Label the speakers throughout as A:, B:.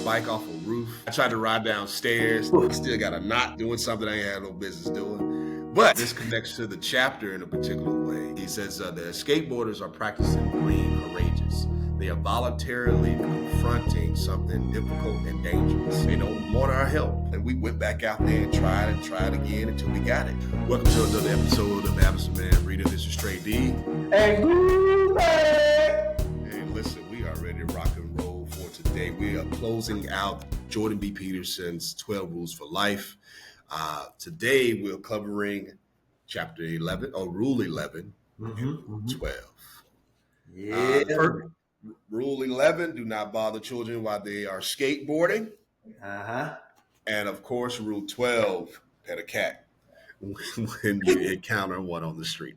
A: bike off a roof. I tried to ride downstairs. Still got a knot doing something I ain't had no business doing. But this connects to the chapter in a particular way. He says the skateboarders are practicing being courageous. They are voluntarily confronting something difficult and dangerous. They don't want our help. And we went back out there and tried again until we got it. Welcome to another episode of Absent Man Readeth. This is Straight D.
B: And Goolsby.
A: Hey, listen, we are ready to rock and roll for today. We are closing out Jordan B. Peterson's 12 Rules for Life. Today we're covering chapter 11, or Rule 11, 12.
B: Yeah.
A: Rule 11, do not bother children while they are skateboarding. And of course, Rule 12, pet a cat when you encounter one on the street.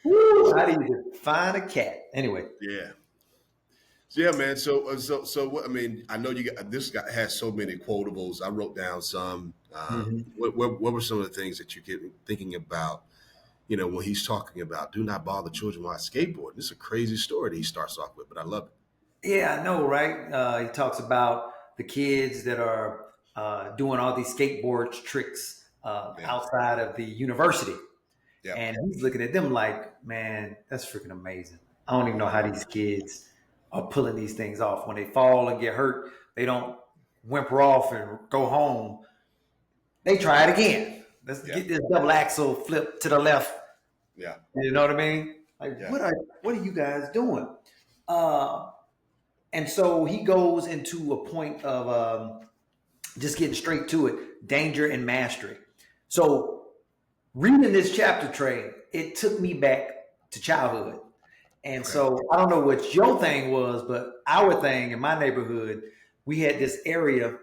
B: Woo, how do you define a cat? Anyway.
A: Yeah. So yeah, man. So what? I mean, I know you got this guy has so many quotables. I wrote down some. What were some of the things that you get thinking about? You know, when he's talking about do not bother children while skateboarding. This is a crazy story that he starts off with, but I love it.
B: Yeah, I know, right? He talks about the kids that are doing all these skateboard tricks outside of the university. Yeah. And he's looking at them like, man, that's freaking amazing. I don't even know how these kids are pulling these things off. When they fall and get hurt, they don't whimper off and go home. They try it again. Let's get this double axle flip to the left.
A: Yeah.
B: You know what I mean? Like, what are you guys doing? And so he goes into a point of just getting straight to it, danger and mastery. So reading this chapter, Trey, it took me back to childhood. And so I don't know what your thing was, but our thing in my neighborhood, we had this area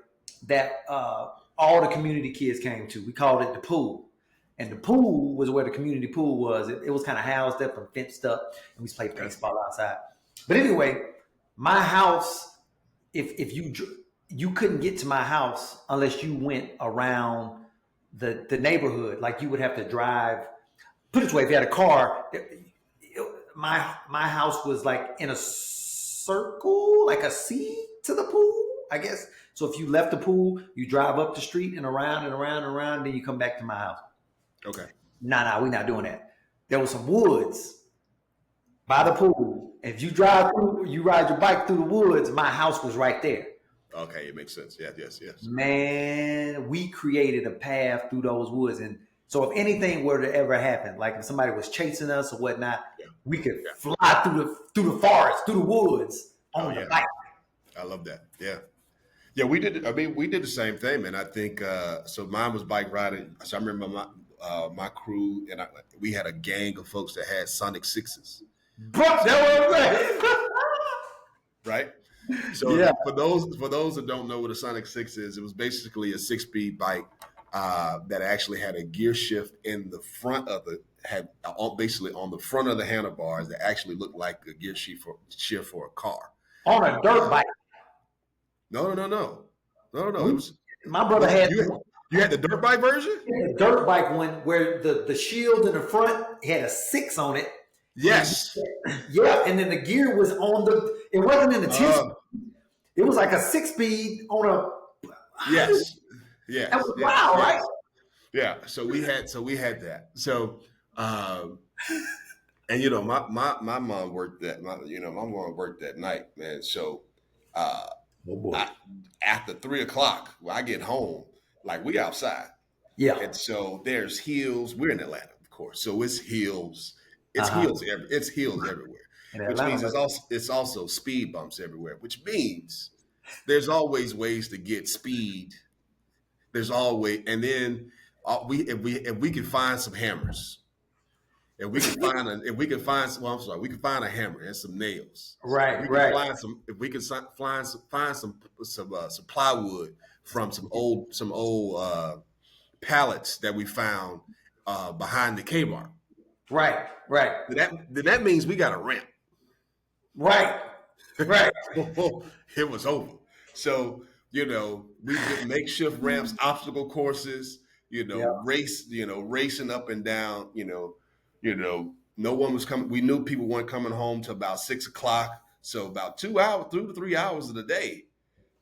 B: that all the community kids came to. We called it the pool. And the pool was where the community pool was. It was kind of housed up and fenced up, and we used to play baseball outside. But anyway, my house, if you couldn't get to my house unless you went around the neighborhood. Like you would have to drive. Put it this way, if you had a car, my house was like in a circle, like a C to the pool, I guess. So if you left the pool, you drive up the street and around and around and around, then you come back to my house.
A: Okay.
B: Nah, we're not doing that. There was some woods by the pool. If you ride your bike through the woods, my house was right there.
A: Okay, it makes sense. Yeah, yes.
B: Man, we created a path through those woods. And so if anything were to ever happen, like if somebody was chasing us or whatnot, we could fly through the forest, through the woods on the bike.
A: I love that. Yeah. Yeah, we did. I mean, we did the same thing, man. I think so. Mine was bike riding. So I remember my crew and we had a gang of folks that had Sonic 6s. Right. So for those that don't know what a Sonic 6 is, it was basically a 6-speed bike that actually had a gear shift in the front of basically on the front of the handlebars that actually looked like a gear shift for a car.
B: On a dirt bike.
A: No. It was
B: my brother had.
A: You had the dirt bike version?
B: The dirt bike one where the shield in the front had a 6 on it.
A: Yes.
B: Yeah, and then the gear was on it wasn't in the 10. It was like a 6-speed on a.
A: Yes. Yeah.
B: That was wild, right?
A: Yeah. So we had that. So, and you know, my mom worked that. My mom worked that night, man. So, after 3:00, when I get home, like we outside. Yeah. And so there's hills. We're in Atlanta, of course. So it's hills. It's hills everywhere. Which means it's also speed bumps everywhere, which means there's always ways to get speed. There's always, and then if we can find some hammers, we can find a hammer and some nails.
B: Right.
A: If we can find some plywood from some old pallets that we found behind the K-bar.
B: Right.
A: That means we got a ramp.
B: Right.
A: It was over. So, we did makeshift ramps, obstacle courses, racing up and down, no one was coming. We knew people weren't coming home till about 6:00. So about 2 hours, 2 to 3 hours of the day,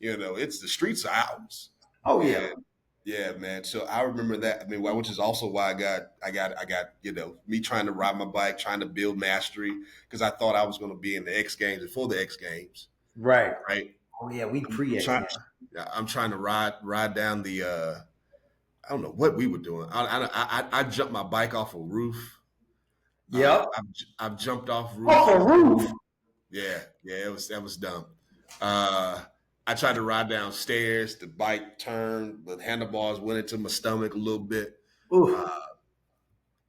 A: it's the streets are ours.
B: Oh yeah.
A: And yeah, man. So I remember that. I mean, which is also why I got, me trying to ride my bike, trying to build mastery, because I thought I was going to be in the X Games before the X Games.
B: Right.
A: Right.
B: Oh yeah, we pre-X Games.
A: I'm trying to ride down the. I don't know what we were doing. I jumped my bike off a roof.
B: Yep.
A: I've jumped off roof.
B: Off a roof.
A: Yeah. That was dumb. I tried to ride downstairs. The bike turned, the handlebars went into my stomach a little bit.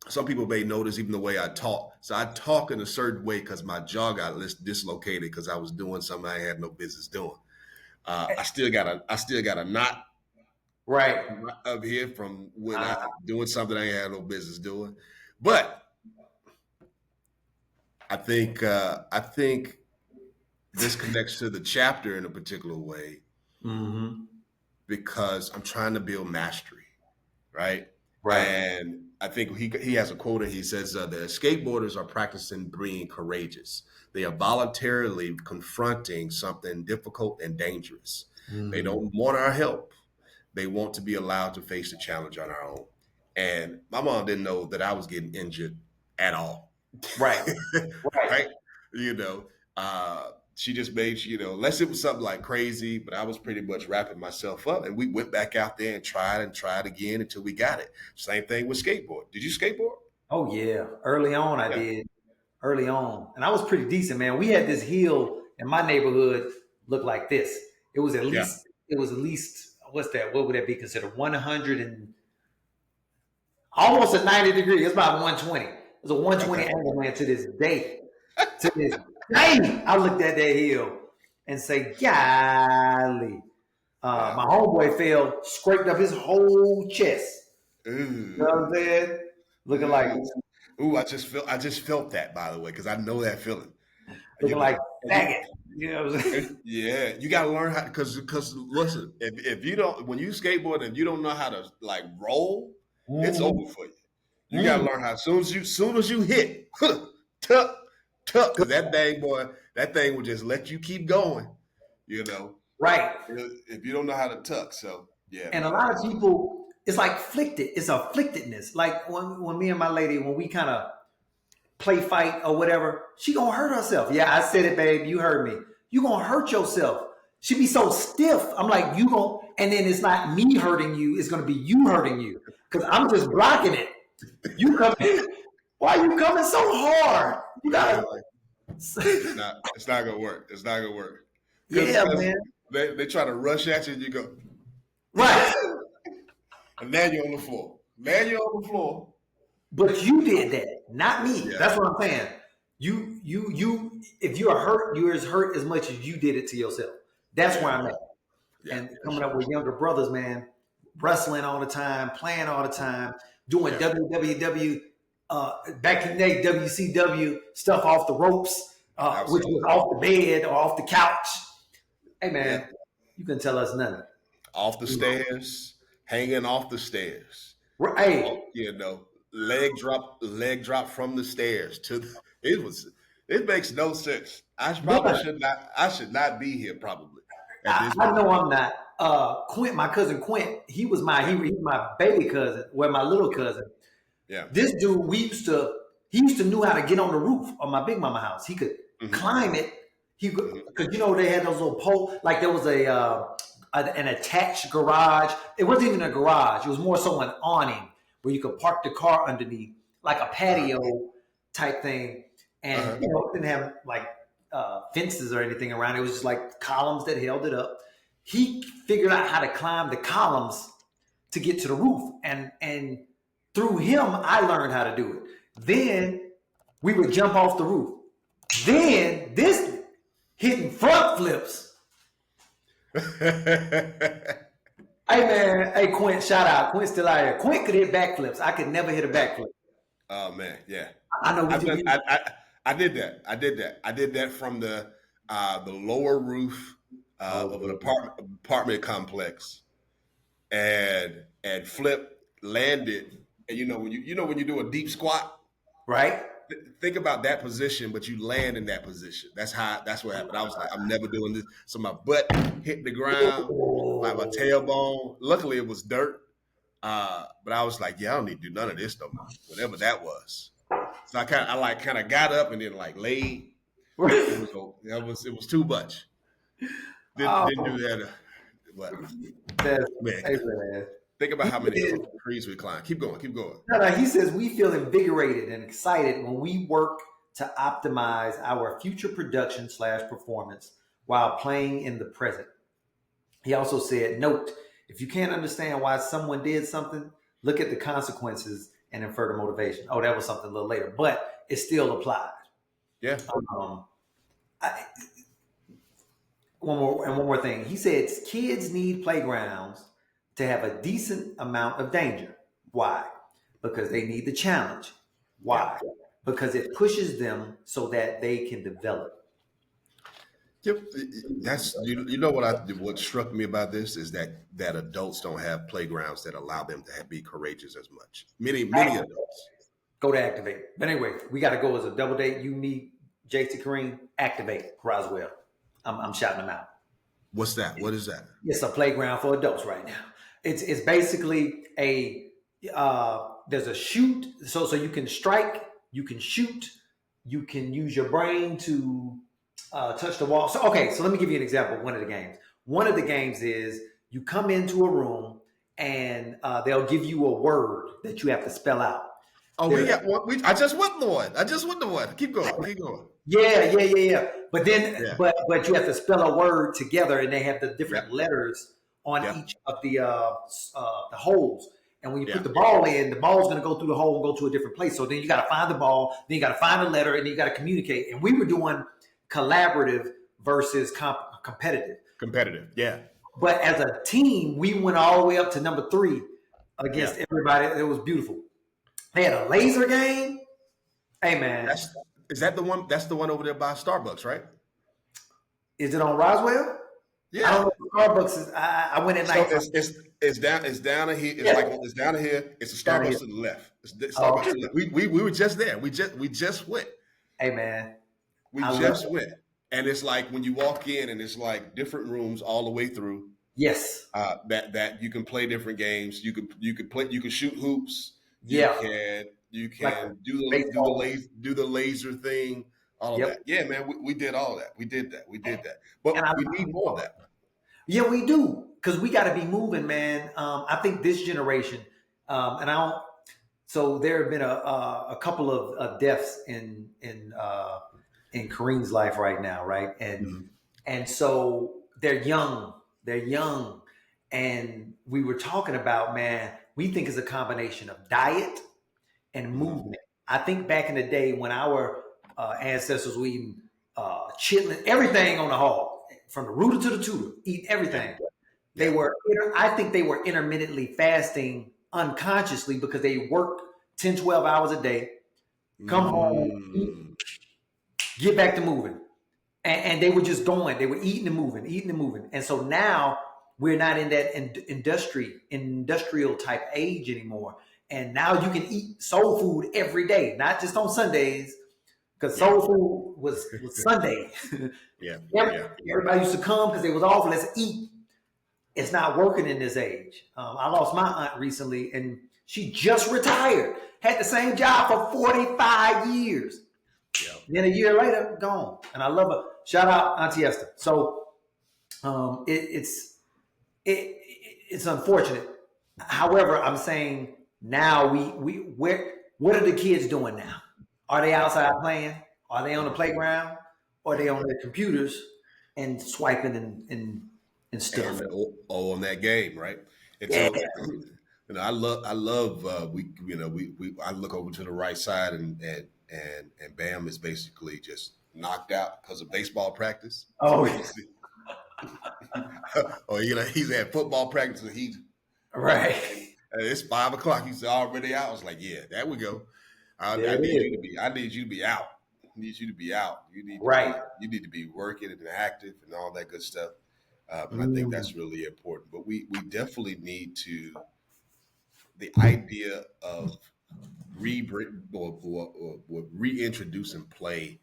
A: Some people may notice even the way I talk. So I talk in a certain way because my jaw got dislocated because I was doing something I had no business doing. I still got a knot
B: right
A: up here from when I doing something I had no business doing. But I think this connects to the chapter in a particular way, because I'm trying to build mastery, right? And I think he has a quote, and he says, the skateboarders are practicing being courageous. They are voluntarily confronting something difficult and dangerous. They don't want our help. They want to be allowed to face the challenge on our own. And my mom didn't know that I was getting injured at all.
B: Right.
A: Right. She just made, unless it was something like crazy, but I was pretty much wrapping myself up. And we went back out there and tried again until we got it. Same thing with skateboard. Did you skateboard?
B: Oh, yeah. Early on, I did. Early on. And I was pretty decent, man. We had this hill in my neighborhood look like this. It was at least, what's that? What would that be considered? 100 and almost a 90 degree. It's about 120. It's a 120 angle, man, to this day. To this day, I looked at that hill and say, golly. My homeboy fell, scraped up his whole chest.
A: Ooh.
B: You know what I'm saying? Looking like.
A: Ooh, I just felt that, by the way, because I know that feeling.
B: Looking like faggot. You know what I'm saying?
A: Yeah, you got to learn how, because listen, if you don't, when you skateboard and you don't know how to like roll, it's over for you. You got to learn how. As soon as you hit, tuck, because that thing will just let you keep going.
B: Right.
A: If you don't know how to tuck, so yeah.
B: And a lot of people, it's like afflicted. It's afflictedness. Like when me and my lady, when we kind of play fight or whatever, she gonna hurt herself. Yeah, I said it, babe. You heard me. You gonna hurt yourself. She be so stiff. I'm like, you gonna, and then it's not me hurting you. It's gonna be you hurting you because I'm just blocking it. You come in. Why are you coming so hard? You gotta.
A: It's not gonna work. It's not gonna work.
B: Yeah, man.
A: They try to rush at you, and you go
B: right,
A: and now you're on the floor.
B: But you did that, not me. Yeah. That's what I'm saying. You. If you are hurt, you're as hurt as much as you did it to yourself. That's where I'm at. Yeah, and coming up with younger brothers, man, wrestling all the time, playing all the time, doing WWW, back in the day, WCW stuff off the ropes, which was off the bed or off the couch. Hey, man, you can tell us nothing.
A: Off the stairs, hanging off the stairs.
B: Right.
A: Leg drop from the stairs it makes no sense. I should not be here probably.
B: I know I'm not. Quint, my cousin Quint, he was my baby cousin, my little cousin.
A: Yeah.
B: This dude, he used to know how to get on the roof of my big mama house. He could climb it. Because they had those little poles, like there was an attached garage. It wasn't even a garage. It was more so an awning where you could park the car underneath, like a patio type thing. And it didn't have like fences or anything around it. It was just like columns that held it up. He figured out how to climb the columns to get to the roof. And through him, I learned how to do it. Then we would jump off the roof. Then this hitting front flips. Hey man, hey Quint, shout out. Quint's still out here. Quint could hit backflips. I could never hit a backflip.
A: Oh man, yeah.
B: I know.
A: I did that. I did that from the lower roof of an apartment complex, and flip, landed. And when you do a deep squat,
B: right?
A: think about that position, but you land in that position. That's what happened. I was like, I'm never doing this. So my butt hit the ground, like my tailbone. Luckily, it was dirt. But I was like, yeah, I don't need to do none of this no more. Whatever that was. So I kind of got up and then like laid. It was too much. Didn't do that. What? Man. Think about how many trees we climb. Keep going.
B: No, he says we feel invigorated and excited when we work to optimize our future production / performance while playing in the present. He also said, note, if you can't understand why someone did something, look at the consequences and infer the motivation. Oh, that was something a little later, but it still applies.
A: Yeah.
B: One more thing. He says kids need playgrounds to have a decent amount of danger. Why? Because they need the challenge. Why? Yeah. Because it pushes them so that they can develop.
A: Yep, that's you know what struck me about this is that adults don't have playgrounds that allow them to be courageous as much. Many adults
B: go to activate. But anyway, we got to go as a double date. You, me, JT, Kareem, activate Roswell. I'm shouting them out.
A: What's that? What is that?
B: It's a playground for adults right now. It's basically there's a shoot, so you can strike, you can shoot, you can use your brain to touch the wall. So let me give you an example of one of the games. One of the games is you come into a room and they'll give you a word that you have to spell out.
A: Oh, I just went the one. Keep going.
B: Yeah. But then, but you have to spell a word together, and they have the different letters on each of the holes. And when you put the ball in, the ball is going to go through the hole and go to a different place. So then you got to find the ball, then you got to find the letter, and then you got to communicate. And we were doing collaborative versus competitive.
A: Competitive, yeah.
B: But as a team, we went all the way up to number 3 against everybody. It was beautiful. They had a laser game. Hey, man.
A: Is that the one? That's the one over there by Starbucks, right?
B: Is it on Roswell?
A: Yeah.
B: I don't know if Starbucks is. I went at night.
A: It's down here. It's down here. It's a Starbucks to the left. It's Starbucks to the left. We were just there. We just went.
B: Hey, man.
A: We just went. And it's like when you walk in and it's like different rooms all the way through.
B: Yes.
A: That you can play different games. You can shoot hoops. You can do the laser thing, all of that. Yeah, man, we did all that. We did that. But we need more of that.
B: Yeah, we do, because we got to be moving, man. I think this generation, and I don't. So there have been a couple of deaths in Kareem's life right now, right? And so they're young, and we were talking about, man, we think it's a combination of diet and movement. I think back in the day when our ancestors were eating chitlin, everything on the hog, from the rooter to the tutor, eat everything. I think they were intermittently fasting unconsciously because they worked 10, 12 hours a day, come home, eat, get back to moving. And they were just going. They were eating and moving. And so now we're not in that industrial type age anymore. And now you can eat soul food every day, not just on Sundays, because soul food was Sunday. Everybody used to come because they was off. Let's eat. It's not working in this age. I lost my aunt recently, and she just retired. Had the same job for 45 years. Then a year later, gone. And I love her. Shout out Auntie Esther. So it's unfortunate. However, I'm saying now what are the kids doing now? Are they outside playing? Are they on the playground? Or are they on their computers and swiping and stuff?
A: All on that game, right? And so, I love I look over to the right side and Bam is basically just knocked out because of baseball practice.
B: Oh,
A: or he's at football practice and he's
B: right.
A: It's 5 o'clock. He's already out. I was like, yeah, there we go. I need you to be out. I need you to be out. You need to be working and active and all that good stuff. And I think that's really important. But we definitely need to, the idea of reintroduce and play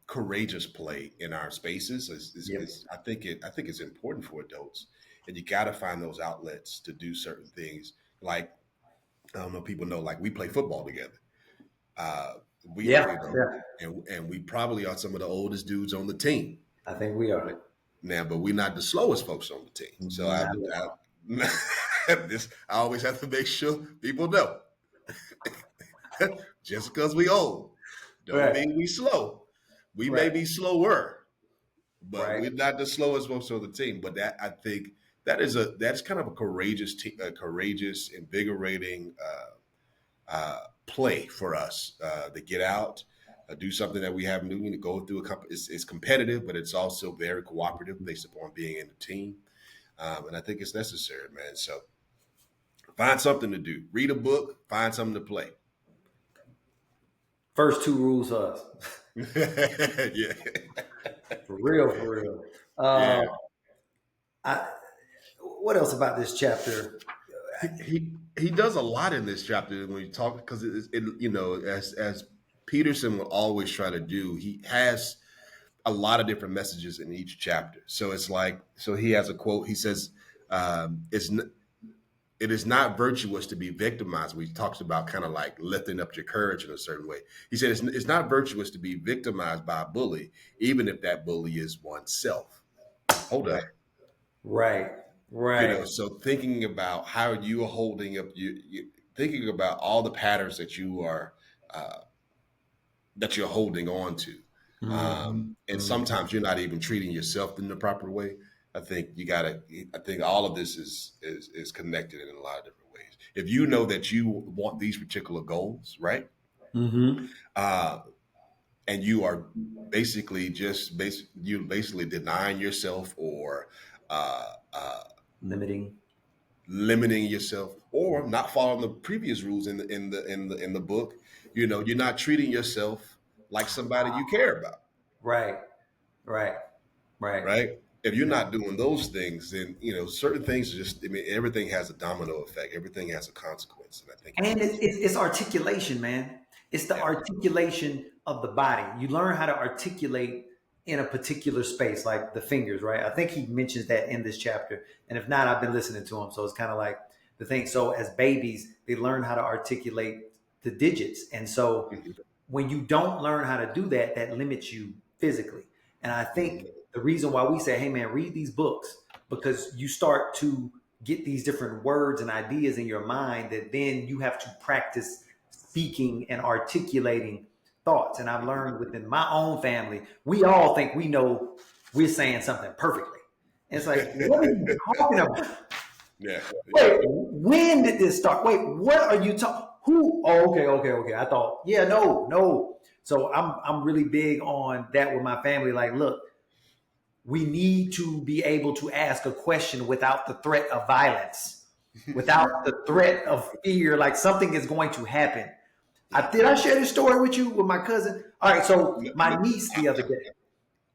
A: courageous play in our spaces is I think it's important for adults, and you got to find those outlets to do certain things. Like, I don't know, people know, like, we play football together. And we probably are some of the oldest dudes on the team.
B: I think we are
A: now, but we're not the slowest folks on the team. So I always have to make sure people know. Just because we old don't mean we slow. We may be slower, but we're not the slowest folks on the team. But that, I think, that's kind of a courageous, invigorating play for us to get out, do something that we haven't done. To go through it's competitive, but it's also very cooperative based upon being in a team. And I think it's necessary, man. So find something to do. Read a book. Find something to play.
B: First 2 rules for us.
A: Yeah.
B: For real. What else about this chapter?
A: He does a lot in this chapter when you talk, because as Peterson will always try to do, he has a lot of different messages in each chapter. So it's like, so he has a quote. He says, it is not virtuous to be victimized. We talked about kind of like lifting up your courage in a certain way. He said it's not virtuous to be victimized by a bully, even if that bully is oneself. Hold up.
B: Right.
A: So thinking about how you are holding up, thinking about all the patterns that you are that you're holding on to, and sometimes you're not even treating yourself in the proper way. I think all of this is connected in a lot of different ways. If you know that you want these particular goals, right?
B: Mm-hmm.
A: And you are basically denying yourself, or limiting yourself, or not following the previous rules in the book. You're not treating yourself like somebody you care about.
B: Right.
A: If you're not doing those things, then certain things everything has a domino effect. Everything has a consequence, and I think
B: it's articulation, man. It's the articulation of the body. You learn how to articulate in a particular space, like the fingers, right? I think he mentions that in this chapter, and if not, I've been listening to him, so it's kind of like the thing. So as babies, they learn how to articulate the digits, and so when you don't learn how to do that, that limits you physically. And I think the reason why we say, hey, man, read these books, because you start to get these different words and ideas in your mind that then you have to practice speaking and articulating thoughts. And I've learned within my own family, we all think we know we're saying something perfectly. And it's like, what are you talking about?
A: Yeah.
B: Wait, when did this start? Wait, what are you talking? Who? Oh, okay. I thought, no. So I'm really big on that with my family. Like, look, we need to be able to ask a question without the threat of violence, without the threat of fear, like something is going to happen. Did I share this story with you, with my cousin? All right, so my niece the other day.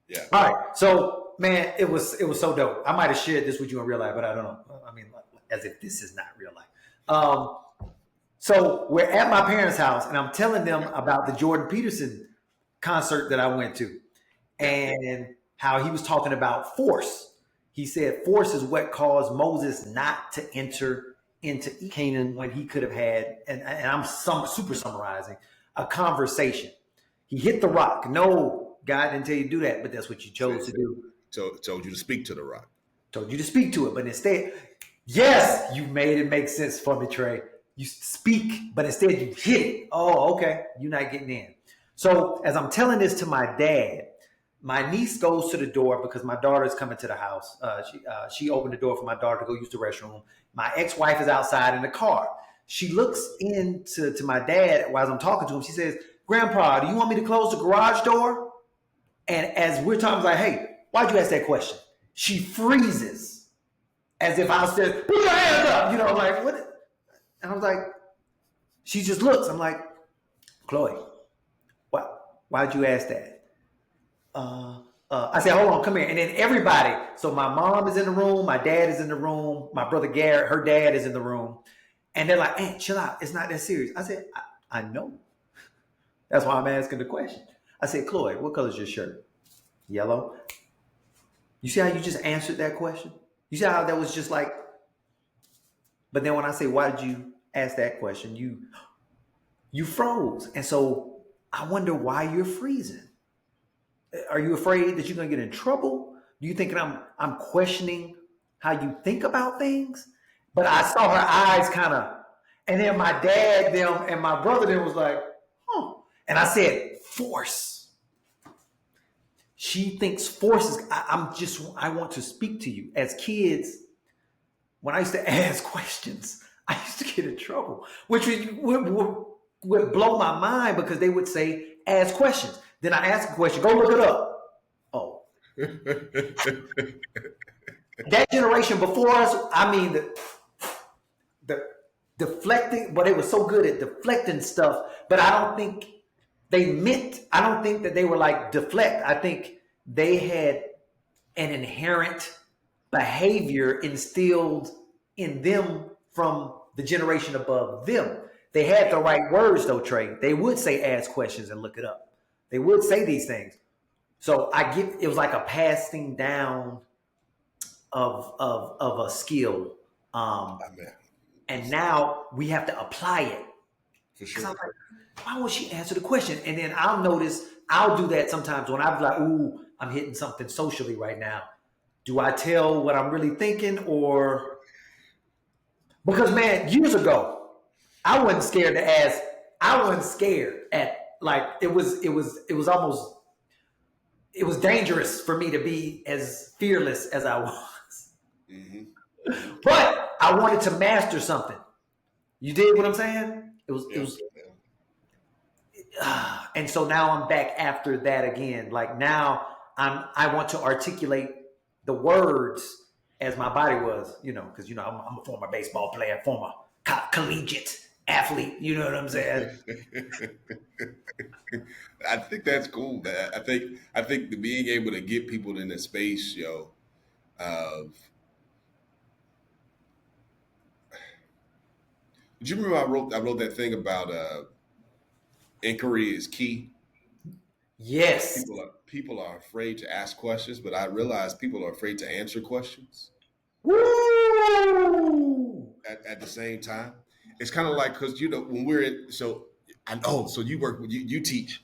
A: Yeah.
B: All right, so man, it was so dope. I might have shared this with you in real life, but I don't know. I mean, as if this is not real life. So we're at my parents' house, and I'm telling them about the Jordan Peterson concert that I went to, and how he was talking about force. He said force is what caused Moses not to enter into Canaan when he could have had, and I'm super summarizing, a conversation. He hit the rock. No, God didn't tell you to do that, but that's what you chose to do.
A: Told you to speak to the rock.
B: Told you to speak to it, but instead, yes, you made it make sense for me, Trey. You speak, but instead you hit it. Oh, okay. You're not getting in. So as I'm telling this to my dad, my niece goes to the door because my daughter is coming to the house. She opened the door for my daughter to go use the restroom. My ex-wife is outside in the car. She looks into my dad while I'm talking to him. She says, "Grandpa, do you want me to close the garage door?" And as we're talking, I'm like, "Hey, why'd you ask that question?" She freezes as if I said, "Put your hands up." I'm like, "What?" And I was like, she just looks. I'm like, "Chloe, why'd you ask that?" I said, "Hold on, come here." And then everybody, so my mom is in the room, my dad is in the room, my brother Garrett, her dad is in the room. And they're like, hey, chill out. It's not that serious. I said, I know. That's why I'm asking the question. I said, Chloe, what color is your shirt? Yellow. You see how you just answered that question? You see how that was just like, but then when I say, why did you ask that question? You froze. And so I wonder why you're freezing. Are you afraid that you're going to get in trouble? Do you think I'm questioning how you think about things? But I saw her eyes kind of, and then my dad, them, and my brother, them was like, huh. And I said, force. She thinks force is, I want to speak to you. As kids, when I used to ask questions, I used to get in trouble, which would blow my mind because they would say, ask questions. Then I ask a question, go look it up. Oh. That generation before us, I mean, the deflecting, but they were so good at deflecting stuff, but I don't think I don't think that they were like deflect. I think they had an inherent behavior instilled in them from the generation above them. They had the right words though, Trey. They would say ask questions and look it up. They would say these things. So it was like a passing down of a skill. And now we have to apply it.
A: For sure.
B: Like, why won't she answer the question? And then I'll do that sometimes when I'm like, ooh, I'm hitting something socially right now. Do I tell what I'm really thinking or? Because man, years ago, I wasn't scared to ask. I wasn't scared at like, it was dangerous for me to be as fearless as I was. Mm-hmm. But I wanted to master something. You did what I'm saying? It was and so now I'm back after that again. Like now I want to articulate the words as my body was, because I'm a former baseball player, former collegiate athlete. You know what I'm saying?
A: I think that's cool, man. I think the being able to get people in a space, of. Did you remember I wrote that thing about inquiry is key?
B: Yes.
A: People are afraid to ask questions, but I realize people are afraid to answer questions.
B: Woo!
A: At the same time, it's kind of like because when we're in, so you work you teach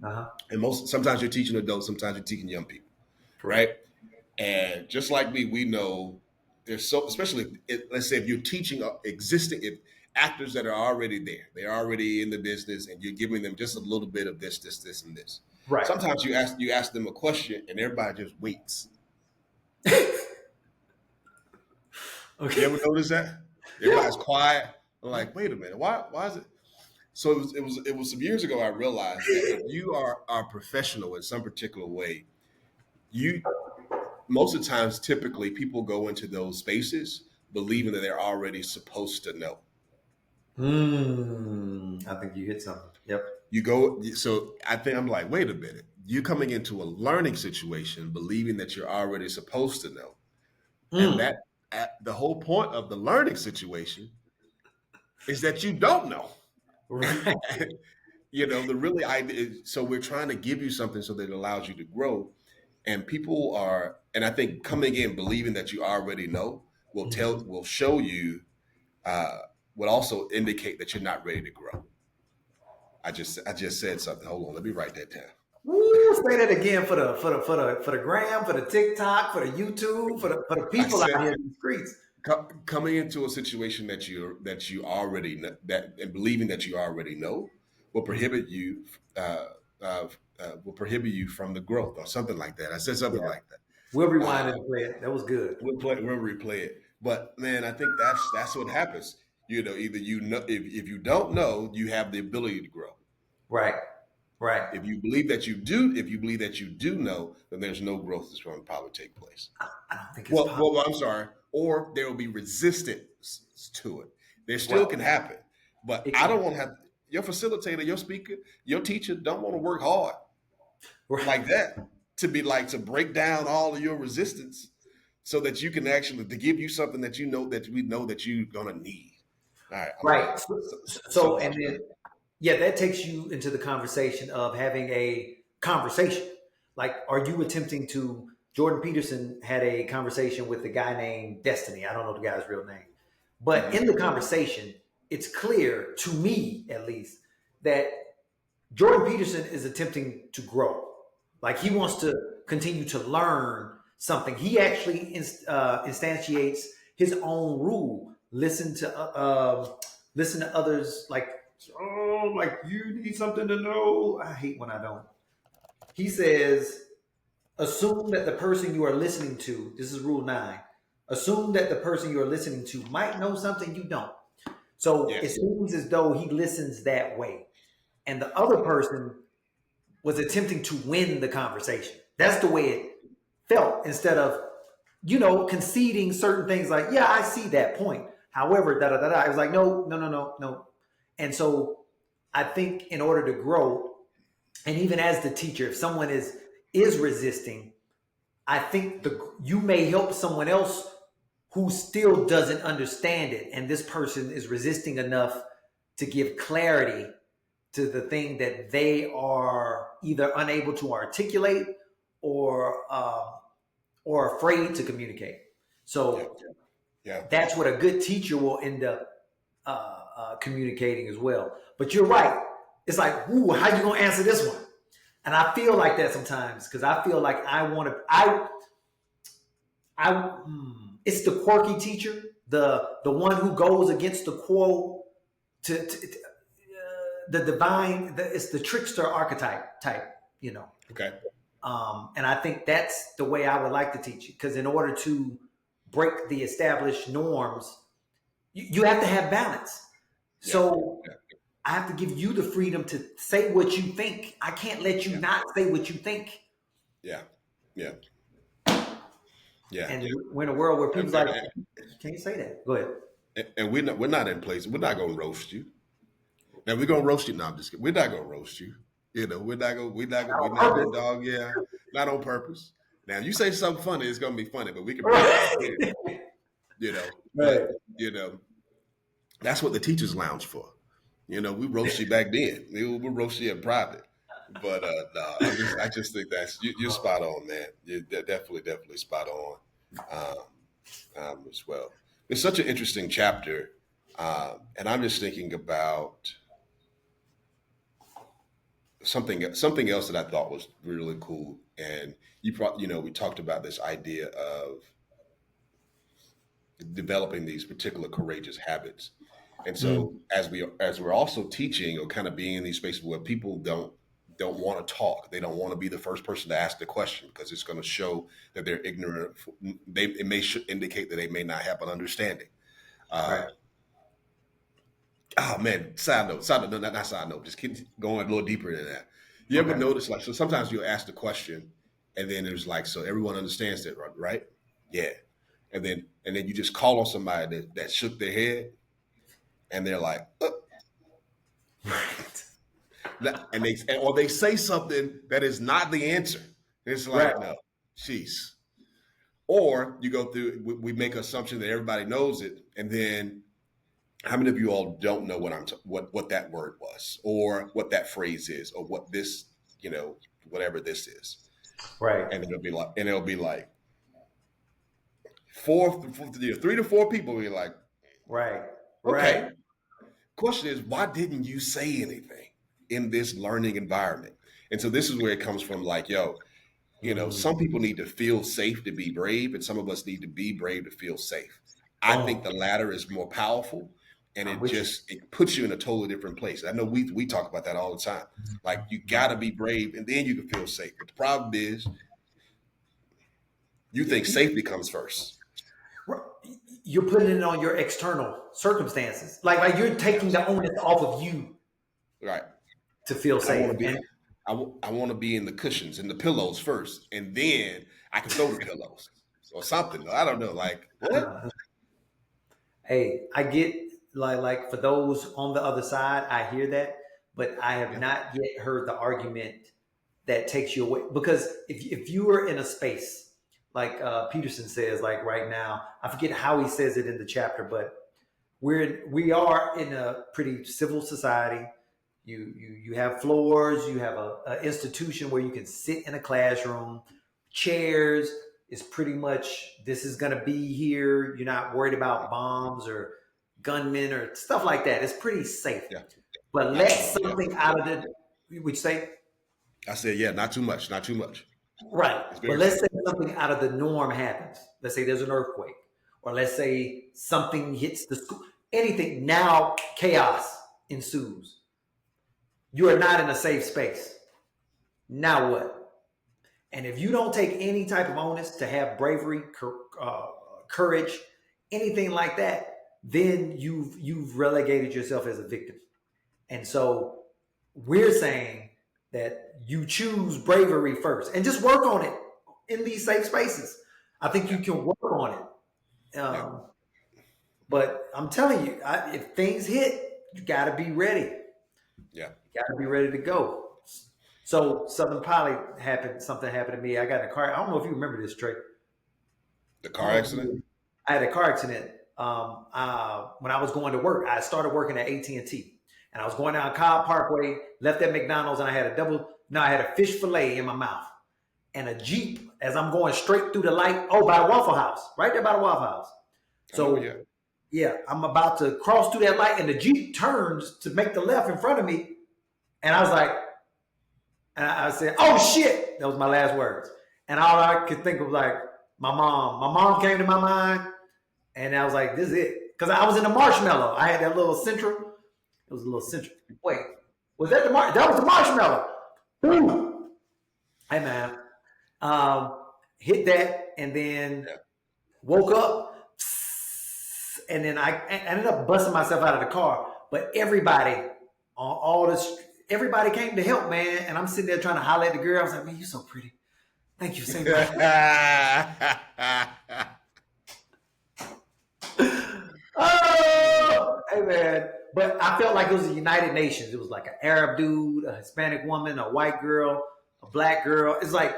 B: uh-huh.
A: And sometimes you're teaching adults, sometimes you're teaching young people, right? And just like me, we know there's especially let's say if you're teaching existing actors that are already there, they're already in the business, and you're giving them just a little bit of this, and this.
B: Right.
A: Sometimes you ask them a question, and everybody just waits. Okay. You ever notice that? Everybody's quiet. I'm like, wait a minute, why is it? So it was some years ago I realized that if you are a professional in some particular way, most of the times typically people go into those spaces believing that they're already supposed to know.
B: I think you hit something. Yep.
A: So I think I'm like, wait a minute. You're coming into a learning situation believing that you're already supposed to know. And that the whole point of the learning situation is that you don't know.
B: Right.
A: The really idea is, so we're trying to give you something so that it allows you to grow. And people are, and I think coming in believing that you already know will show you, will also indicate that you're not ready to grow. I just said something. Hold on, let me write that down.
B: Woo, say that again for the gram, for the TikTok, for the YouTube, for the people out here in the streets.
A: Coming into a situation that you already know, and believing that you already know will prohibit you from the growth or something like that. I said something like that.
B: We'll rewind and play it. That was good.
A: We'll replay it. But man, I think that's what happens. Either if you don't know, you have the ability to grow.
B: Right.
A: If you believe that you do know, then there's no growth that's going to probably take place.
B: I don't think it's possible.
A: Well, I'm sorry. Or there will be resistance to it. There still can happen. But I don't want to have your facilitator, your speaker, your teacher don't want to work hard like that to break down all of your resistance so that you can actually to give you something that we know that you're going to need. All right.
B: Right. So and then, yeah, that takes you into the conversation of having a conversation. Like, are you attempting to? Jordan Peterson had a conversation with a guy named Destiny. I don't know the guy's real name, but in the conversation, it's clear to me, at least, that Jordan Peterson is attempting to grow. Like, he wants to continue to learn something. He actually instantiates his own rule. Listen to others. Like, oh, like, you need something to know. I hate when I don't. He says, assume that the person you are listening to, this is rule 9, assume that the person you are listening to might know something you don't. So it seems as though he listens that way. And the other person was attempting to win the conversation. That's the way it felt, instead of, conceding certain things like, yeah, I see that point. However, I was like, no. And so I think in order to grow, and even as the teacher, if someone is resisting, I think you may help someone else who still doesn't understand it. And this person is resisting enough to give clarity to the thing that they are either unable to articulate or afraid to communicate. So that's what a good teacher will end up communicating as well. But you're right. It's like, ooh, how you gonna answer this one? And I feel like that sometimes, because I feel like it's the quirky teacher, the one who goes against the quo, to the divine. It's the trickster archetype type,
A: Okay.
B: And I think that's the way I would like to teach it, because in order to break the established norms, you have to have balance. So I have to give you the freedom to say what you think. I can't let you not say what you think.
A: Yeah.
B: And we're in a world where people like, you can't say that. Go ahead.
A: And we're not in place. We're not gonna roast you. Now we're gonna roast you. No, I'm just kidding. We're not gonna roast you. We're not gonna dog. Yeah, not on purpose. Now you say something funny, it's gonna be funny, but we can But that's what the teachers lounge for. We roast you back then. We roast you in private. But no, I just think that's you're spot on, man. You're definitely spot on as well. It's such an interesting chapter, and I'm just thinking about something else that I thought was really cool. And we talked about this idea of developing these particular courageous habits. And so as we're also teaching, or kind of being in these spaces where people don't want to talk, they don't want to be the first person to ask the question, because it's going to show that they're ignorant. It may indicate that they may not have an understanding.
B: Right.
A: Oh man, side note, no, not side note, just keep going a little deeper than that. You ever notice, like, so sometimes you'll ask the question and then it's like, so everyone understands that, right? Yeah. And then you just call on somebody that shook their head and they're like, right. And they say something that is not the answer. It's like, no, jeez. Or you go through, we make an assumption that everybody knows it, and then how many of you all don't know what that word was, or what that phrase is, or what this, whatever this is,
B: right?
A: And it'll be like 3 to 4 people will be like,
B: right,
A: okay.
B: Right.
A: Question is, why didn't you say anything in this learning environment? And so this is where it comes from. Like, some people need to feel safe to be brave, and some of us need to be brave to feel safe. I think the latter is more powerful. And it puts you in a totally different place. I know we talk about that all the time. Like, you got to be brave, and then you can feel safe. But the problem is, you think safety comes first.
B: You're putting it on your external circumstances. Like you're taking the onus off of you,
A: right?
B: To feel safe.
A: I want to be in the cushions and the pillows first, and then I can throw the pillows or something. I don't know. Like, what?
B: Hey, I get. Like for those on the other side, I hear that, but I have not yet heard the argument that takes you away. Because if you were in a space like Peterson says, like right now, I forget how he says it in the chapter, but we are in a pretty civil society. You have floors, you have a institution where you can sit in a classroom, chairs is pretty much, this is going to be here. You're not worried about bombs or gunmen or stuff like that. It's pretty safe.
A: Yeah.
B: But let something out of the, would you say?
A: I said, yeah, not too much, not too much.
B: Right. But let's say something out of the norm happens. Let's say there's an earthquake, or let's say something hits the school. Anything, now chaos ensues. You are not in a safe space. Now what? And if you don't take any type of onus to have bravery, courage, anything like that, then you've relegated yourself as a victim. And so we're saying that you choose bravery first and just work on it in these safe spaces. I think you can work on it. But I'm telling you, if things hit, you got to be ready.
A: Yeah.
B: You got to be ready to go. So Southern Poly something happened to me. I got in a car. I don't know if you remember this, Trey.
A: The car accident?
B: I had a car accident when I was going to work. I started working at AT&T. And I was going down Cobb Parkway, left at McDonald's, and I had a fish fillet in my mouth. And a Jeep, as I'm going straight through the light, by Waffle House, right there by the Waffle House. So, yeah, I'm about to cross through that light, and the Jeep turns to make the left in front of me. And I was like, and I said, oh, shit. That was my last words. And all I could think of, like, my mom. My mom came to my mind, and I was like, this is it. Because I was in the Marshmallow. I had that little Central. It was a little Central. Wait, was that that was the Marshmallow. Boom. Hey, man. Hit that, and then woke up, and then I ended up busting myself out of the car. But everybody everybody came to help, man. And I'm sitting there trying to holler at the girl. I was like, man, you're so pretty. Thank you so much. Oh, hey, man. But I felt like it was the United Nations. It was like an Arab dude, a Hispanic woman, a white girl, a black girl. It's like,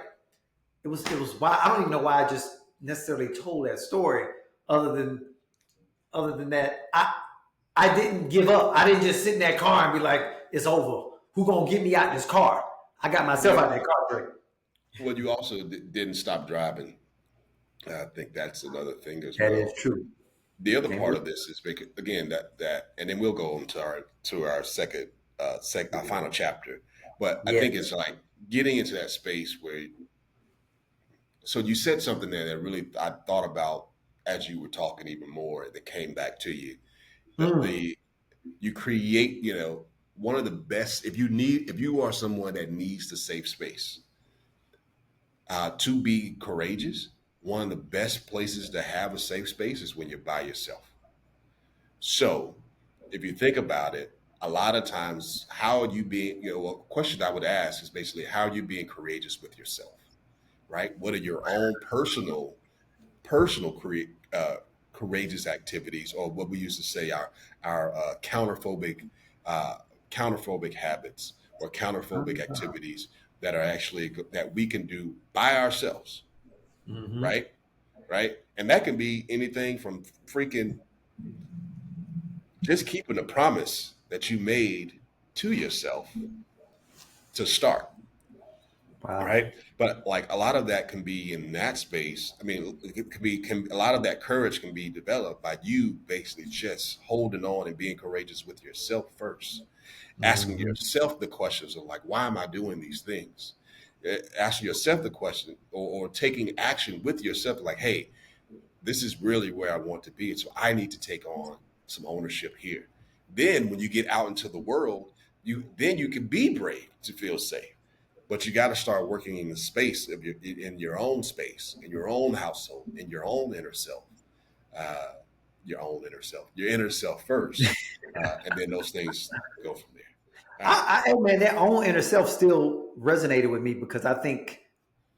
B: it was why I don't even know why I just necessarily told that story other than that. I didn't give up. I didn't just sit in that car and be like, it's over. Who gonna get me out this car? I got myself out that car.
A: Well, you also didn't stop driving. I think that's another thing as well.
B: That is true.
A: The other part of this is, again, that, and then we'll go on to our second, our final chapter. But I think it's like getting into that space where. So you said something there that really I thought about as you were talking even more. That came back to you. You create, one of the best. If you are someone that needs the safe space to be courageous. One of the best places to have a safe space is when you're by yourself. So if you think about it, a lot of times, how are you being, a question I would ask is basically, how are you being courageous with yourself, right? What are your own personal courageous activities, or what we used to say, our counterphobic habits or counterphobic activities that are actually, that we can do by ourselves. Mm-hmm. Right. And that can be anything from freaking just keeping a promise that you made to yourself to start. Wow. Right. But like a lot of that can be in that space. I mean, a lot of that courage can be developed by you basically just holding on and being courageous with yourself first, asking yourself the questions of like, why am I doing these things? Asking yourself the question or taking action with yourself, like, hey, this is really where I want to be. And so I need to take on some ownership here. Then when you get out into the world, you can be brave to feel safe. But you got to start working in the space of in your own space, in your own household, in your own inner self, your inner self first. And then those things go from there.
B: Man, that own inner self still resonated with me, because I think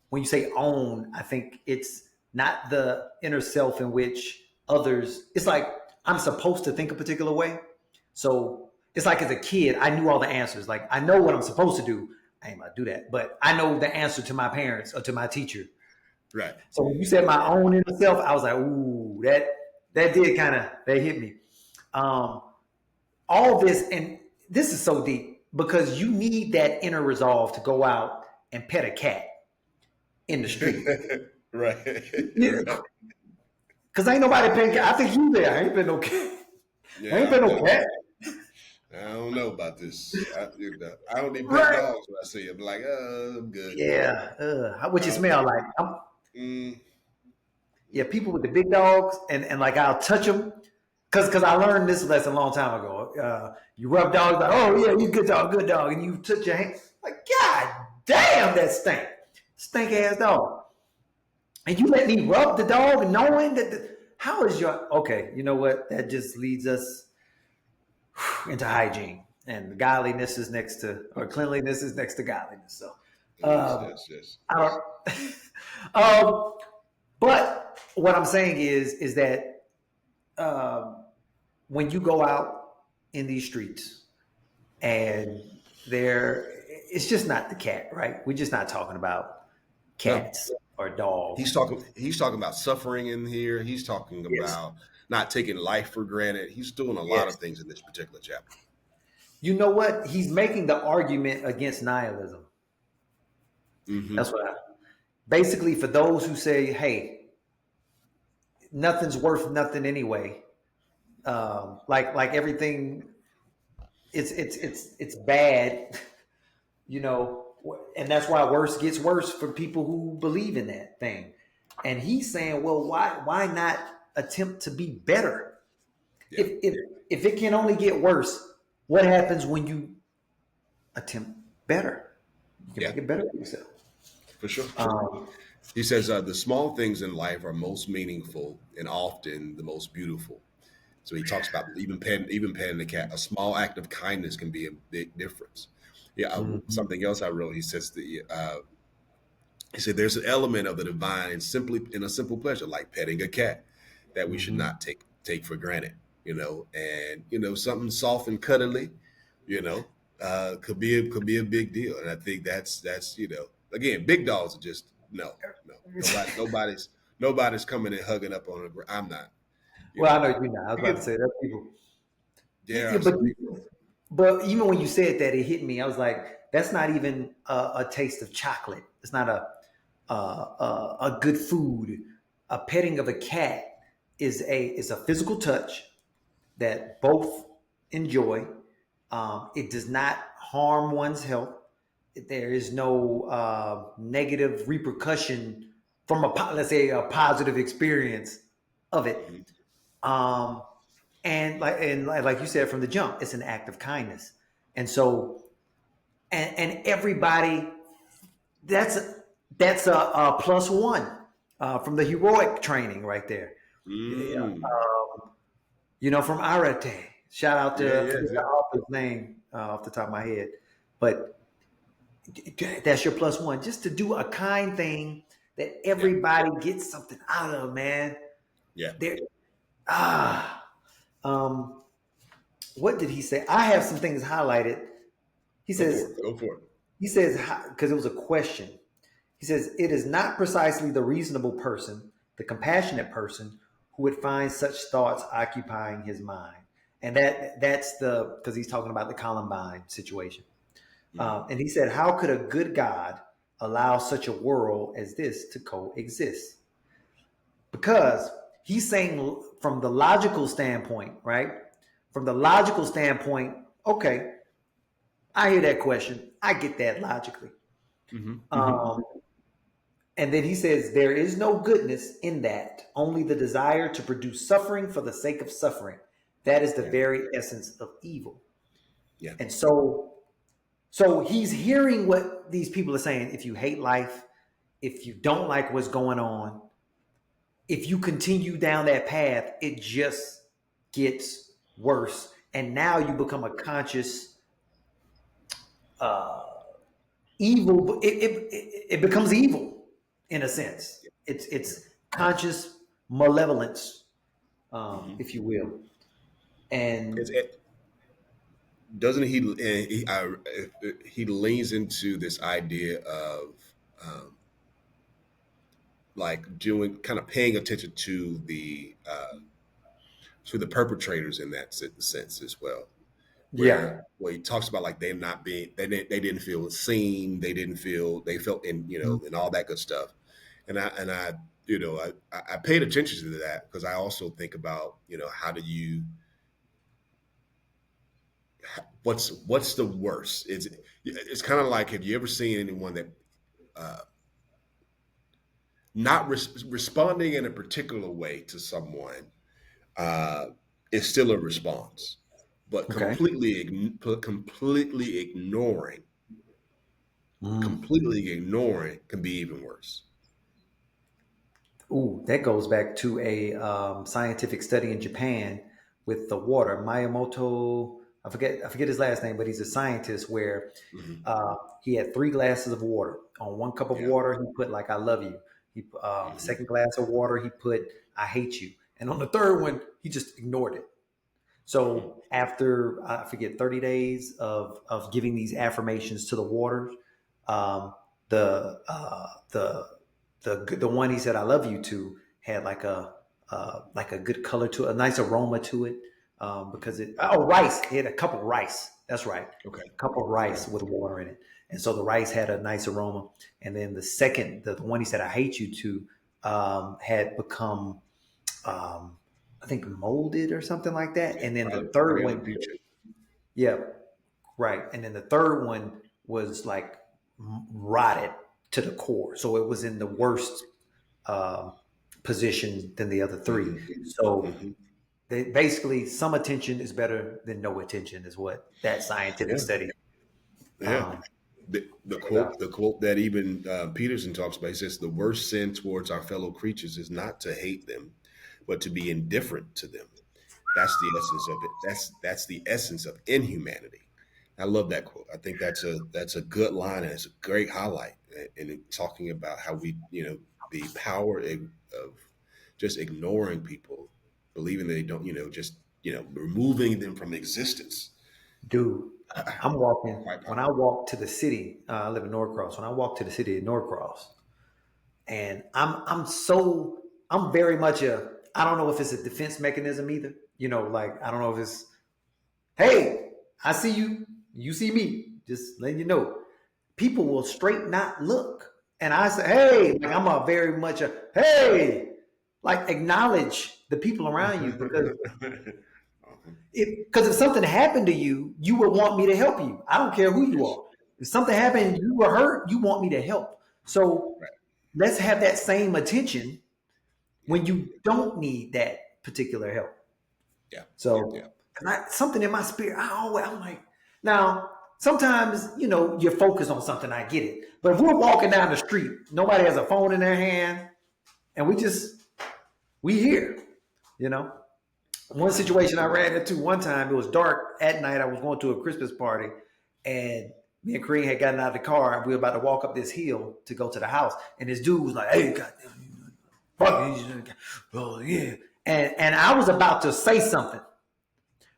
B: when you say own, I think it's not the inner self in which others, it's like I'm supposed to think a particular way. So it's like as a kid, I knew all the answers. Like I know what I'm supposed to do. I ain't about to do that, but I know the answer to my parents or to my teacher.
A: Right.
B: So when you said my own inner self, I was like, ooh, that did that hit me. All this, and this is so deep because you need that inner resolve to go out and pet a cat in the street.
A: Right.
B: Yeah. Because ain't nobody paying cat. I think you there. I ain't been no cat.
A: Yeah,
B: I ain't been no cat.
A: I don't know about this. I don't need pet dogs when I see them. Like, I'm good.
B: Yeah. What you smell like? Yeah, people with the big dogs, and like I'll touch them. Because I learned this lesson a long time ago. You rub dogs like, oh yeah, you good dog, and you touch your hand like, God damn, that stink ass dog. And you let me rub the dog, knowing that how is your okay? You know what? That just leads us into hygiene, and godliness is next to, or cleanliness is next to godliness. So,
A: yes.
B: I don't. But what I'm saying is that when you go out in these streets and it's just not the cat, right? We're just not talking about cats or dogs.
A: He's talking about suffering in here. He's talking about not taking life for granted. He's doing a lot of things in this particular chapter.
B: You know what? He's making the argument against nihilism. That's what basically, for those who say, hey, nothing's worth nothing anyway. Like everything, it's bad, you know, and that's why worse gets worse for people who believe in that thing. And he's saying, well, why not attempt to be better? Yeah. If it can only get worse, what happens when you attempt better? You can make it better for yourself.
A: For sure. He says the small things in life are most meaningful and often the most beautiful. So he talks about even petting the cat. A small act of kindness can be a big difference. Yeah. Something else I wrote. He says he said there's an element of the divine in a simple pleasure like petting a cat that we should not take for granted. You know, and something soft and cuddly, could be a big deal. And I think that's again, big dogs are just no. Nobody's coming and hugging up on it. I'm not.
B: Well, I know you're not. I was about to say that people.
A: Yeah,
B: but even when you said that, it hit me. I was like, that's not even a taste of chocolate. It's not a good food. A petting of a cat is a physical touch that both enjoy. It does not harm one's health. There is no negative repercussion from let's say a positive experience of it. And like you said from the jump, it's an act of kindness. And so, and everybody, that's a +1 from the heroic training right there. From Arete. Shout out to the author's name off the top of my head. But that's your +1, just to do a kind thing that everybody gets something out of, man.
A: Yeah.
B: What did he say? I have some things highlighted. He says,
A: Go for it.
B: He says, because it was a question. He says, it is not precisely the reasonable person, the compassionate person, who would find such thoughts occupying his mind. And that's because he's talking about the Columbine situation. And he said, how could a good God allow such a world as this to coexist? Because he's saying from the logical standpoint, right? From the logical standpoint, okay, I hear that question. I get that logically. And then he says, there is no goodness in that, only the desire to produce suffering for the sake of suffering. That is the very essence of evil. Yeah. And so he's hearing what these people are saying. If you hate life, if you don't like what's going on, if you continue down that path, it just gets worse. And now you become a conscious evil. It becomes evil in a sense. It's conscious malevolence, if you will. And
A: doesn't he leans into this idea of like doing kind of paying attention to the to the perpetrators in that sense as well. Where he talks about like them not being, they didn't feel seen, they felt and all that good stuff. And I I paid attention to that because I also think about, how do you, what's the worst? It's kind of like, have you ever seen anyone that not responding in a particular way to someone is still a response, but completely ignoring can be even worse.
B: Ooh, that goes back to a scientific study in Japan with the water. Miyamoto, I forget his last name, but he's a scientist where he had 3 glasses of water. On 1 cup of water, he put like "I love you." He second glass of water, he put "I hate you," and on the third one, he just ignored it. So after I forget 30 days of giving these affirmations to the water, the one he said "I love you" to had like a good color to it, a nice aroma to it, because rice. He had a cup of rice. That's right.
A: Okay.
B: A cup of rice with water in it, and so the rice had a nice aroma. And then the second, the one he said "I hate you" to, had become, I think, molded or something like that. And then the third one, right. And then the third one was like rotted to the core. So it was in the worst position than the other 3. So they basically, some attention is better than no attention is what that scientific study.
A: The quote that even Peterson talks about, he says, the worst sin towards our fellow creatures is not to hate them, but to be indifferent to them. That's the essence of it. That's the essence of inhumanity. I love that quote. I think that's a good line, and it's a great highlight in talking about how we, the power of just ignoring people, believing they don't, removing them from existence.
B: Dude, I'm walking. When I walk to the city, I live in Norcross. When I walk to the city of Norcross, and I'm very much I don't know if it's a defense mechanism either. Like, I don't know if it's, hey, I see you, you see me, just letting you know. People will straight not look. And I say, hey, like, I'm a very much hey, like, acknowledge the people around you, because if something happened to you, you would want me to help you. I don't care who you are. If something happened, you were hurt, you want me to help. So let's have that same attention when you don't need that particular help.
A: Yeah.
B: So something in my spirit, I'm like, now, sometimes, you're focused on something, I get it. But if we're walking down the street, nobody has a phone in their hand, and we here, One situation I ran into one time, it was dark at night. I was going to a Christmas party, and me and Kareem had gotten out of the car, and we were about to walk up this hill to go to the house. And this dude was like, hey, goddamn, fuck, oh, yeah. And I was about to say something,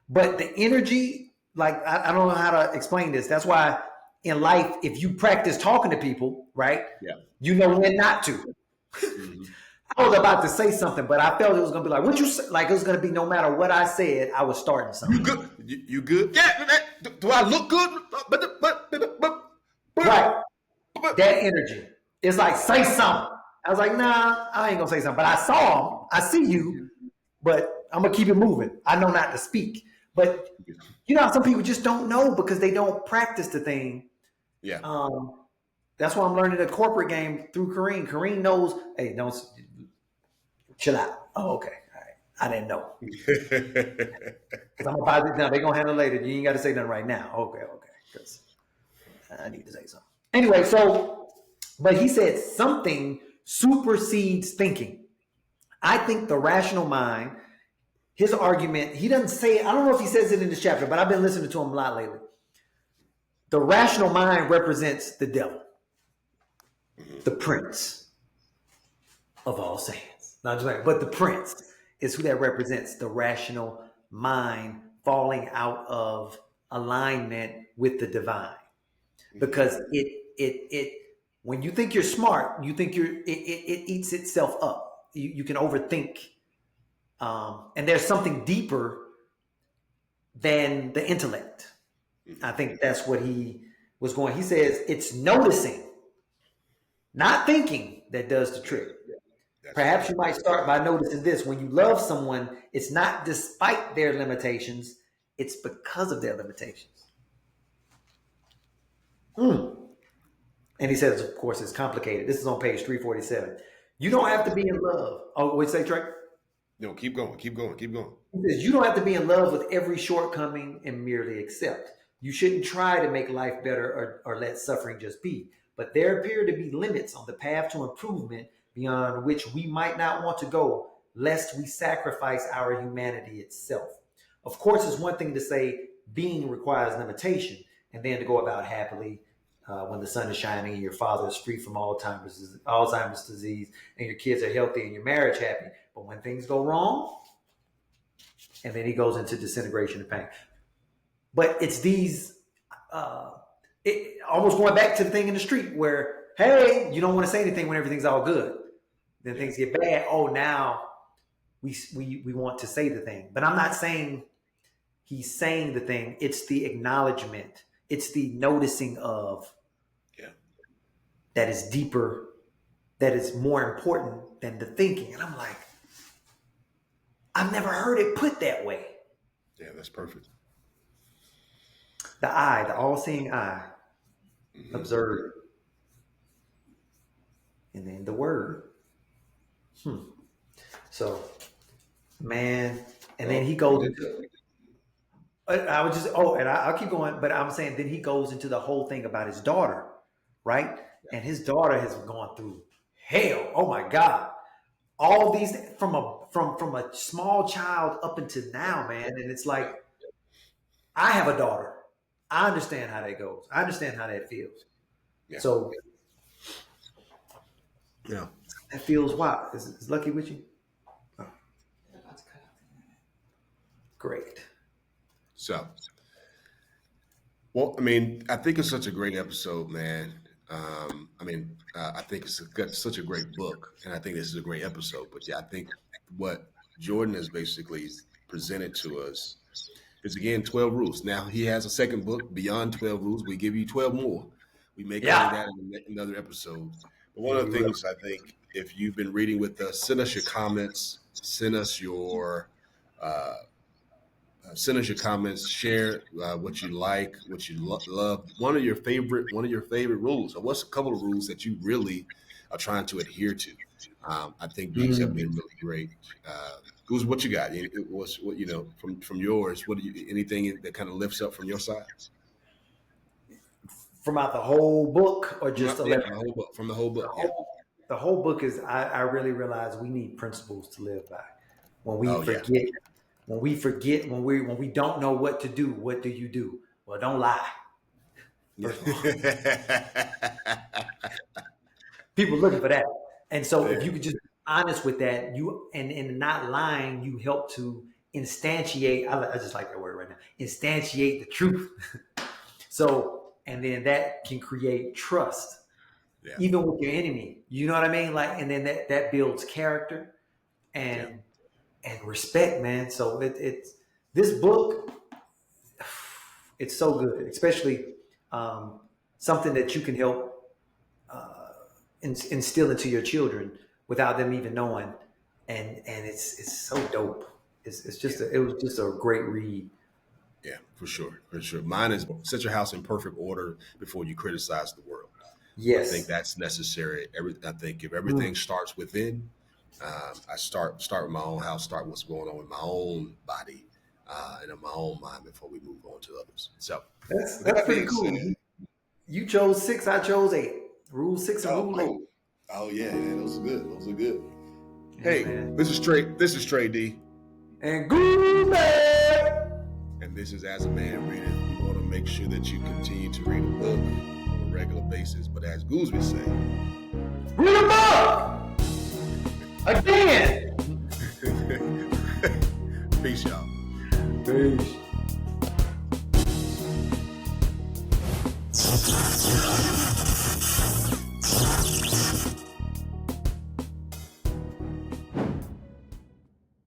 B: but the energy, like, I don't know how to explain this. That's why in life, if you practice talking to people, right?
A: Yeah.
B: You know when not to. I was about to say something, but I felt it was going to be like, what you say? Like, it was going to be, no matter what I said, I was starting something.
A: You good? You good? Yeah. Do I look good?
B: Right. That energy. It's like, say something. I was like, nah, I ain't going to say something. But I saw him. I see you, but I'm going to keep it moving. I know not to speak. But, some people just don't know because they don't practice the thing.
A: Yeah.
B: That's why I'm learning the corporate game through Kareem. Kareem knows, hey, don't chill out. Oh, okay. All right. I didn't know. Because I'm about to, now they're going to handle it later. You ain't got to say nothing right now. Okay. Because I need to say something. Anyway, but he said something supersedes thinking. I think the rational mind, his argument, he doesn't say, I don't know if he says it in this chapter, but I've been listening to him a lot lately. The rational mind represents the devil, the prince of all Saiyans. Not just like, but the prince is who that represents, the rational mind falling out of alignment with the divine. Because it when you think you're smart, you think it eats itself up. You can overthink And there's something deeper than the intellect. I think that's what he was going. He says it's noticing, not thinking, that does the trick. Perhaps you might start by noticing this. When you love someone, it's not despite their limitations, it's because of their limitations. And he says, of course, it's complicated. This is on page 347. You don't have to be in love. Oh, what'd you say, Trey?
A: No, keep going.
B: He says, you don't have to be in love with every shortcoming and merely accept. You shouldn't try to make life better or let suffering just be. But there appear to be limits on the path to improvement beyond which we might not want to go, lest we sacrifice our humanity itself. Of course, it's one thing to say being requires limitation, and then to go about happily when the sun is shining and your father is free from Alzheimer's disease and your kids are healthy and your marriage happy. But when things go wrong, and then he goes into disintegration and pain. But it's these, almost going back to the thing in the street where, hey, you don't want to say anything when everything's all good. Then things get bad. Oh, now we want to say the thing. But I'm not saying he's saying the thing. It's the acknowledgement. It's the noticing of that is deeper, that is more important than the thinking. And I'm like, I've never heard it put that way.
A: Yeah, that's perfect.
B: The eye, the all-seeing eye, observe. And then the word. So, man, and then he goes into, I'll keep going, but I'm saying then he goes into the whole thing about his daughter, right? And his daughter has gone through hell. Oh my God. All these from a small child up until now, man. And it's like, I have a daughter. I understand how that goes. I understand how that feels. Yeah. So
A: yeah,
B: that feels wild. Is Lucky with you? Oh. Great.
A: So, well, I mean, I think it's such a great episode, man. I think it's got such a great book, and I think this is a great episode. But yeah, I think what Jordan has basically presented to us is, again, 12 rules. Now, he has a second book, Beyond 12 Rules. We give you 12 more. We may get into that in another episode. But one of the things, I think, if you've been reading with us, send us your comments. Send us your comments. Share what you like, what you love. One of your favorite rules, or what's a couple of rules that you really are trying to adhere to. I think these have been really great. Goose, what you got? From yours? What do you? Anything that kind of lifts up from your side?
B: From out the whole book, or just
A: from the whole book? From the whole book.
B: The whole book is. I really realize we need principles to live by. When we forget. When we forget, when we don't know what to do, what do you do? Well, don't lie. People looking for that. And so if you could just be honest with that, and not lying, you help to instantiate, I just like that word right now, instantiate the truth. So, and then that can create trust, even with your enemy. You know what I mean? Like, and then that builds character and respect, man. So it's this book, it's so good, especially something that you can help instill into your children without them even knowing, and it's so dope. It was just a great read.
A: Yeah, for sure. Mine is set your house in perfect order before you criticize the world.
B: Yes,
A: I think that's necessary. I think if everything starts within. I start with my own house, start what's going on with my own body and in my own mind before we move on to others. So
B: that's pretty cool. You chose 6, I chose 8. Rule 6 and rule 8.
A: Oh yeah, those are good. Hey, man. This is Trey D.
B: And Goolsby.
A: And this is As a Man Readeth. We want to make sure that you continue to read a book on a regular basis. But as Goolsby say,
B: read a book! Again!
A: Peace, y'all.
B: Peace.